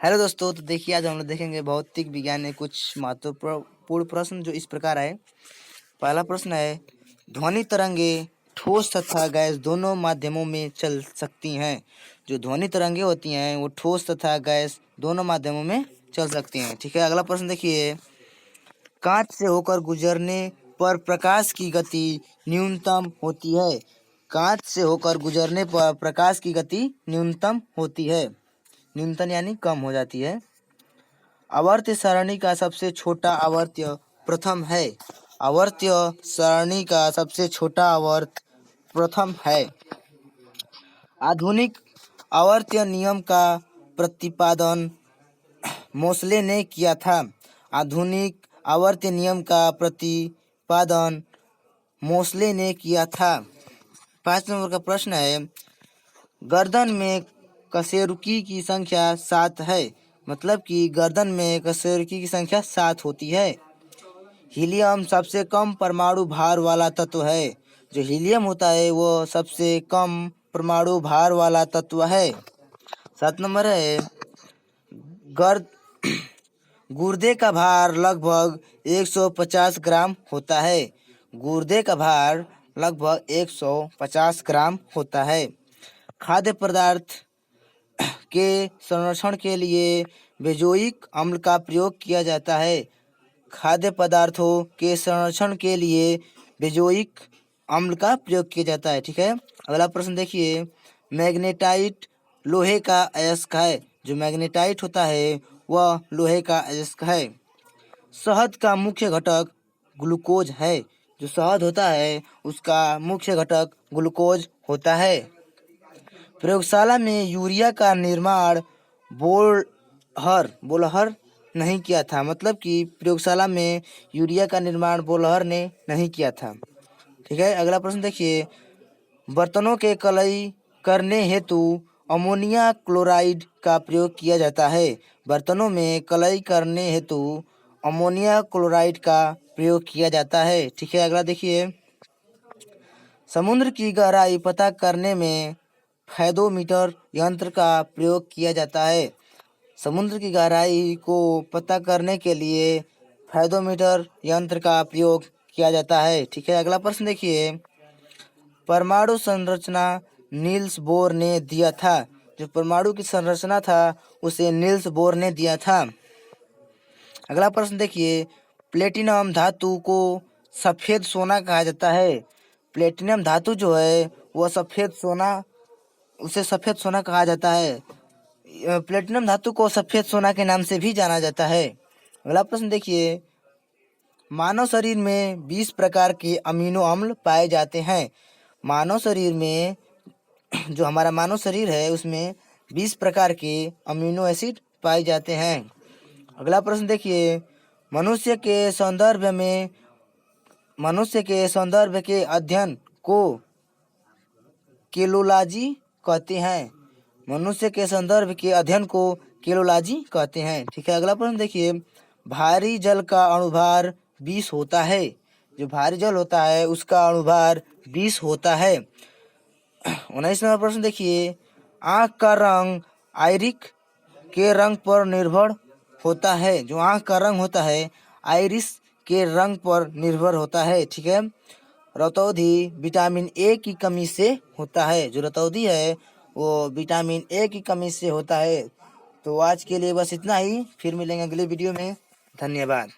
Hello दोस्तों, तो देखिए आज हम लोग देखेंगे भौतिक विज्ञान में कुछ महत्वपूर्ण प्रश्न जो इस प्रकार है। पहला प्रश्न है, ध्वनि तरंगे ठोस तथा गैस दोनों माध्यमों में चल सकती हैं। जो ध्वनि तरंगे होती हैं वो ठोस तथा गैस दोनों माध्यमों में चल सकती हैं। ठीक है, अगला प्रश्न देखिए, कांच से होकर गुजरने पर प्रकाश की गति न्यूनतम होती है। कांच से होकर गुजरने पर प्रकाश की गति न्यूनतम होती है। न्यूनतम यानी कम हो जाती है। आवर्त सारणी का सबसे छोटा आवर्त प्रथम है। आवर्त सारणी का सबसे छोटा आवर्त प्रथम है। आधुनिक आवर्त नियम का प्रतिपादन मोसले ने किया था। आधुनिक आवर्त नियम का प्रतिपादन मोसले ने किया था। 5 नंबर का प्रश्न है, गर्दन में कशेरुकी की संख्या 7 है। मतलब कि गर्दन में कशेरुकी की संख्या 7 होती है। हीलियम सबसे कम परमाणु भार वाला तत्व है। जो हीलियम होता है वो सबसे कम परमाणु भार वाला तत्व है। 7 नंबर है, गर्द गुर्दे का भार लगभग 150 ग्राम होता है। गुर्दे का भार लगभग 150 ग्राम होता है। खाद्य पदार्थ के संरक्षण के लिए बेंजोइक अम्ल का प्रयोग किया जाता है। खाद्य पदार्थों के संरक्षण के लिए बेंजोइक अम्ल का प्रयोग किया जाता है। ठीक है, अगला प्रश्न देखिए, मैग्नेटाइट लोहे का अयस्क है। जो मैग्नेटाइट होता है वह लोहे का अयस्क है। शहद का मुख्य घटक ग्लूकोज है। जो शहद होता है उसका मुख्य घटक ग्लूकोज होता है। प्रयोगशाला में यूरिया का निर्माण बोलहर नहीं किया था। मतलब कि प्रयोगशाला में यूरिया का निर्माण बोलहर ने नहीं किया था। ठीक है, अगला प्रश्न देखिए, बर्तनों के कलई करने हेतु अमोनिया क्लोराइड का प्रयोग किया जाता है। बर्तनों में कलई करने हेतु अमोनिया क्लोराइड का प्रयोग किया जाता है। ठीक है, अगला देखिए, समुद्र की गहराई पता करने में फैदोमीटर यंत्र का प्रयोग किया जाता है। समुद्र की गहराई को पता करने के लिए फैदोमीटर यंत्र का प्रयोग किया जाता है। ठीक है, अगला प्रश्न देखिए, परमाणु संरचना नील्स बोर ने दिया था। जो परमाणु की संरचना था उसे नील्स बोर ने दिया था। अगला प्रश्न देखिए, प्लेटिनम धातु को सफेद सोना कहा जाता है। प्लेटिनम धातु जो है वह उसे सफेद सोना कहा जाता है। प्लेटिनम धातु को सफेद सोना के नाम से भी जाना जाता है। अगला प्रश्न देखिए, मानव शरीर में 20 प्रकार के अमीनो अम्ल पाए जाते हैं। मानव शरीर में जो हमारा मानव शरीर है उसमें 20 प्रकार के अमीनो एसिड पाए जाते हैं। अगला प्रश्न देखिए, मनुष्य के सौंदर्य के अध्ययन को केलोलॉजी कहते हैं। मनुष्य के सौंदर्य के अध्ययन को केलोलॉजी कहते हैं। ठीक है, अगला प्रश्न देखिए, भारी जल का अणुभार 20 होता है। जो भारी जल होता है उसका अणुभार 20 होता है। 19 नंबर प्रश्न देखिए, आँख का रंग आयरिक के रंग पर निर्भर होता है। जो आँख का रंग होता है आइरिस के रंग पर निर्भर होता है। ठीक है, रतौंधी विटामिन ए की कमी से होता है। जो रतौंधी है वो विटामिन ए की कमी से होता है। तो आज के लिए बस इतना ही, फिर मिलेंगे अगले वीडियो में। धन्यवाद।